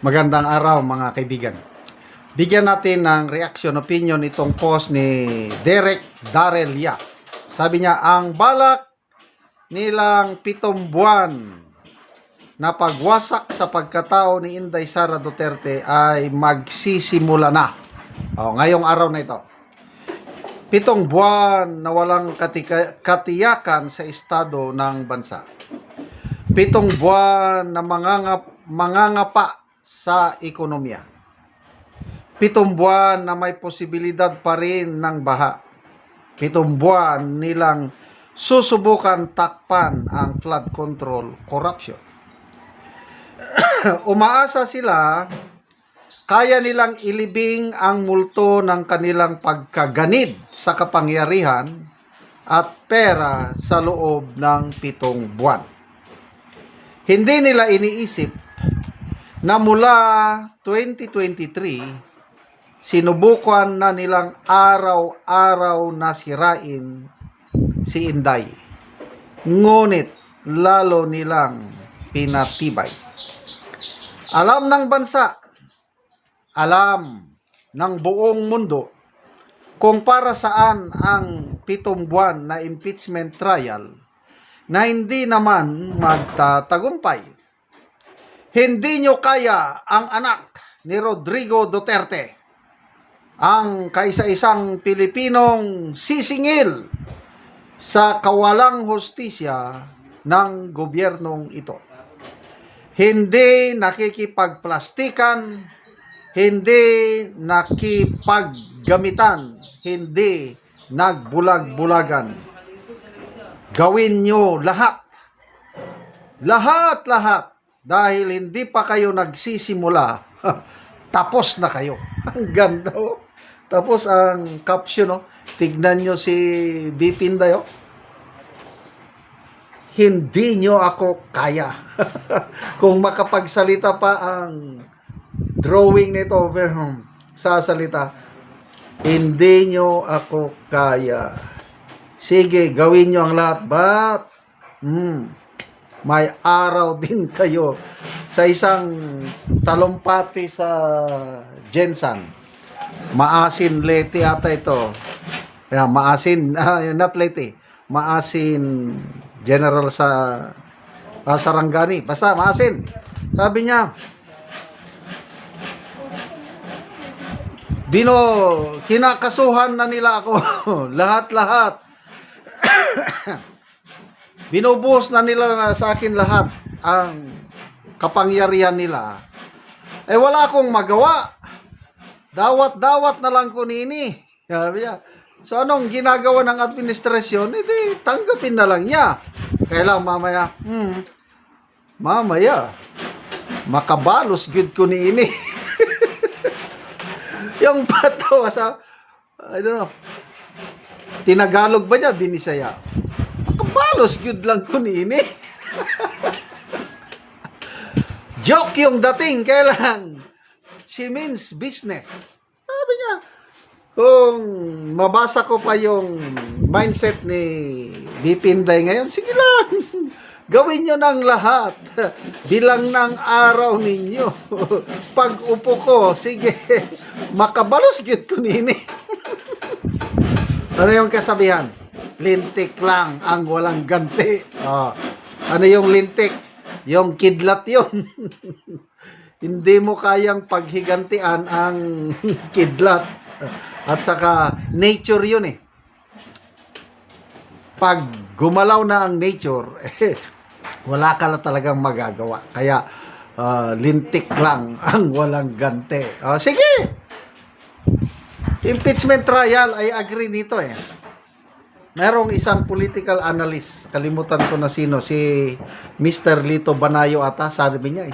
Magandang araw mga kaibigan. Bigyan natin ng reaction opinion itong post ni Derek Darrell Yap. Sabi niya, ang balak nilang 7 buwan na pagwasak sa pagkatao ni Inday Sara Duterte ay magsisimula na. Ngayong araw na ito. 7 buwan na walang katiyakan sa estado ng bansa. 7 buwan na mangangapa sa ekonomiya. 7 buwan na may posibilidad pa rin ng baha. 7 buwan nilang susubukan takpan ang flood control corruption. Umaasa sila kaya nilang ilibing ang multo ng kanilang pagkaganid sa kapangyarihan at pera sa loob ng 7 buwan. Hindi nila iniisip na mula 2023, sinubukan na nilang araw-araw na sirain si Inday. Ngunit lalo nilang pinatibay. Alam ng bansa, alam ng buong mundo kung para saan ang 7 buwan na impeachment trial na hindi naman magtatagumpay. Hindi nyo kaya ang anak ni Rodrigo Duterte, ang kaisa-isang Pilipinong sisingil sa kawalang hustisya ng gobyernong ito. Hindi nakikipagplastikan, hindi nakipaggamitan, hindi nagbulag-bulagan. Gawin nyo lahat. Lahat. Dahil hindi pa kayo nagsisimula, tapos na kayo. Ang ganda, oh. Tapos ang caption, oh. Tignan nyo si Bipinday, oh. Hindi nyo ako kaya. Kung makapagsalita pa ang drawing nito, sasalita, hindi nyo ako kaya. Sige, gawin nyo ang lahat. But, may araw din kayo sa isang talumpati sa Jensan. Maasin Leyte ata ito. Maasin, not Leyte. Maasin General sa Sarangani. Basta Maasin. Sabi niya, kinakasuhan na nila ako. Lahat. Binubuhos na nila sa akin lahat ang kapangyarihan nila. Wala akong magawa. Dawat na lang ko nini. Sabi niya. So anong ginagawa ng administrasyon? Tanggapin na lang niya. Kailang mamaya, makabalos good ko nini. Yung patawa sa, I don't know, Tinagalog ba niya? Binisaya. Kabalos, good lang ko nini. Joke yung dating, kailang she means business. Sabi niya, kung mabasa ko pa yung mindset ni Bipinday ngayon, sige lang, gawin nyo ng lahat. Bilang ng araw ninyo. Pag upo ko, sige, makabalos good ko nini. Ano yung kasabihan? Lintik lang ang walang ganti. Ano yung lintik? Yung kidlat yun. Hindi mo kayang paghigantian ang kidlat. At saka nature yun eh. Pag gumalaw na ang nature, wala ka na talagang magagawa. Kaya lintik lang ang walang ganti. Sige! Impeachment trial, I agree dito eh. Merong isang political analyst, kalimutan ko na sino, si Mr. Lito Banayo ata, sabi niya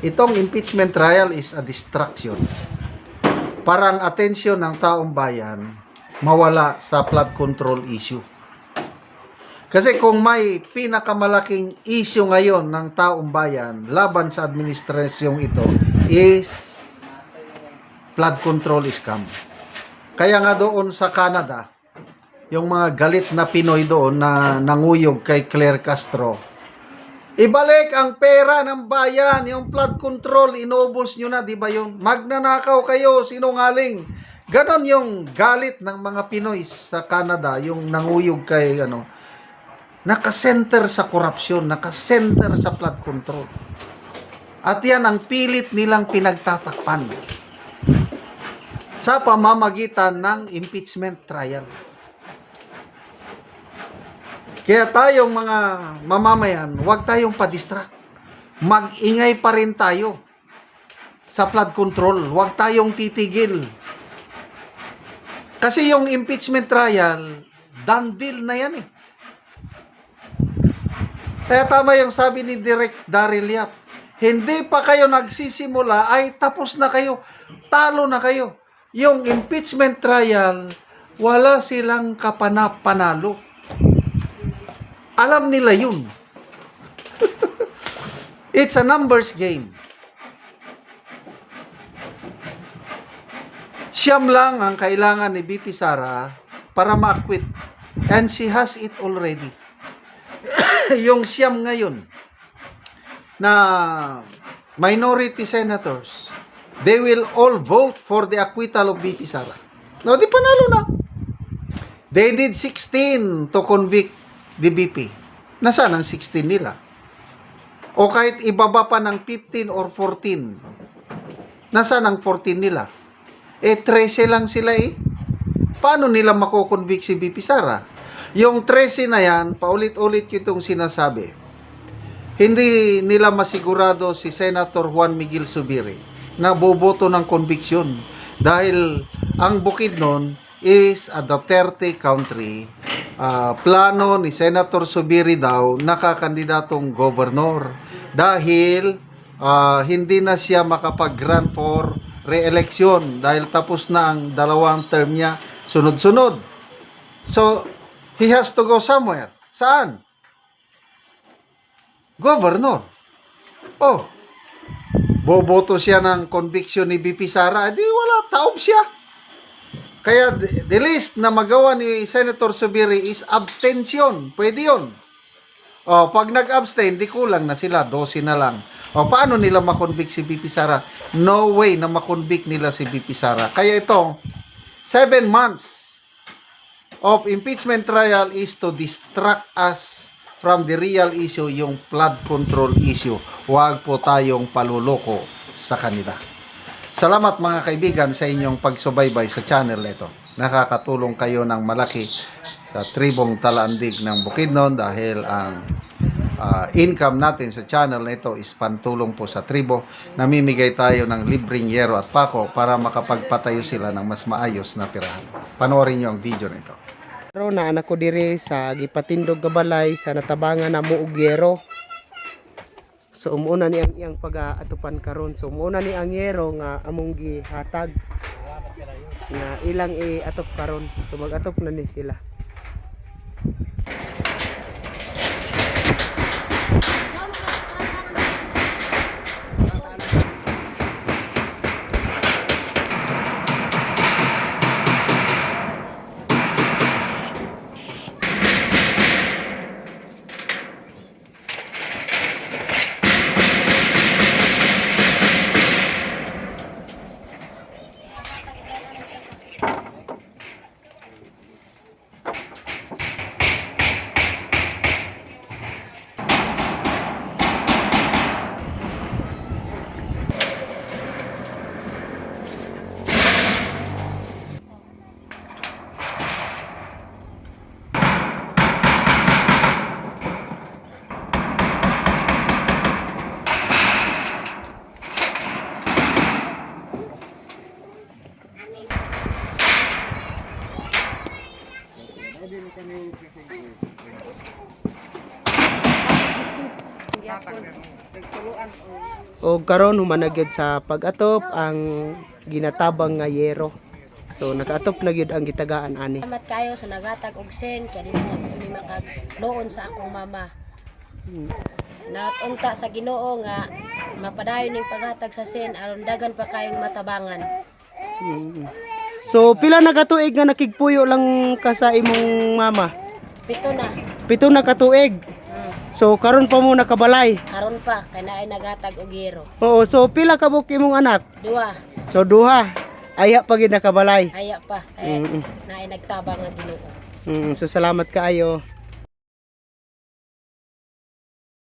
itong impeachment trial is a distraction. Parang atensyon ng taong bayan mawala sa flood control issue. Kasi kung may pinakamalaking issue ngayon ng taong bayan laban sa administrasyong ito is flood control scam. Kaya nga doon sa Canada, yung mga galit na Pinoy doon na nanguyog kay Claire Castro, Ibalik ang pera ng bayan, yung flood control, inubos nyo na, di ba yun? Magnanakaw kayo, sinungaling. Ganon yung galit ng mga Pinoy sa Canada, yung nanguyog kay, nakasenter sa korupsyon, nakasenter sa flood control. At yan ang pilit nilang pinagtatakpan sa pamamagitan ng impeachment trial. Kaya tayong mga mamamayan, huwag tayong padistract. Mag-ingay pa rin tayo sa flood control. Huwag tayong titigil. Kasi yung impeachment trial, done deal na yan eh. Kaya tama yung sabi ni Direk Daryl Yap, hindi pa kayo nagsisimula ay tapos na kayo. Talo na kayo. Yung impeachment trial, wala silang kapanapanalo. Alam nila yun. It's a numbers game. Siyam lang ang kailangan ni BP Sara para ma-acquit. And she has it already. Yung siyam ngayon na minority senators, they will all vote for the acquittal of BP Sara. No, di panalo na. They need 16 to convict the BP. Nasaan ang 16 nila? O kahit ibaba pa ng 15 or 14. Nasaan ang 14 nila? 13 lang sila eh. Paano nila makukonvict si BP Sara? Yung 13 na yan, paulit-ulit itong sinasabi. Hindi nila masigurado si Senator Juan Miguel Zubiri na boboto ng conviction. Dahil ang Bukidnon is a Duterte country. Plano ni Senator Zubiri daw nakakandidatong gobernador dahil hindi na siya makapag-run for re-election dahil tapos na ang 2 term niya sunod-sunod. So, he has to go somewhere. Saan? Governor. Oh, boboto siya ng conviction ni BP Sara, di wala, taob siya. Kaya the least na magawa ni Senator Zubiri is abstention. Pwede yun. O, pag nag-abstain, di kulang na sila. 12 na lang. O, paano nila makonvict si BP Sara? No way na makonvict nila si BP Sara. Kaya ito, 7 months of impeachment trial is to distract us from the real issue, yung flood control issue. Huwag po tayong paluloko sa kanila. Salamat mga kaibigan sa inyong pagsubaybay sa channel nito. Nakakatulong kayo ng malaki sa tribong Talaandig ng Bukidnon dahil ang income natin sa channel nito is pantulong po sa tribo. Namimigay tayo ng libreng yero at pako para makapagpatayo sila ng mas maayos na tirahan. Panoorin nyo ang video nito. Pero na anak ko diri sa gipatindog gabalay sa natabangan na muog yero. So umuuna ni ang iyang pag-atupan karon. So umuuna ni ang yero nga among gihatag nga ilang i-atop karon. So mag-atop na ni sila. O karon humanagyod sa pag-atop ang ginatabang nga yero. So nakaatop na gyud ang gitagaan ani. Salamat kayo sa nagatag og sen kay dili na kami makagloon sa akong mama. Natunta sa Ginoo nga mapadayon ning paghatag sa sen aron dagan pa kayong matabangan. So pila na katuig nga nakigpuyo lang ka sa imong mama? 7 na. 7 na katuig. So karon pa mo nakabalay. Karon pa kay naay naghatag og yero. Oo, so pila ka buok imong anak? Duwa, So duha. Aya pa gid nakabalay. aya pa. Kay Mm. naay nagtabang nga Ginoo. So salamat kaayo.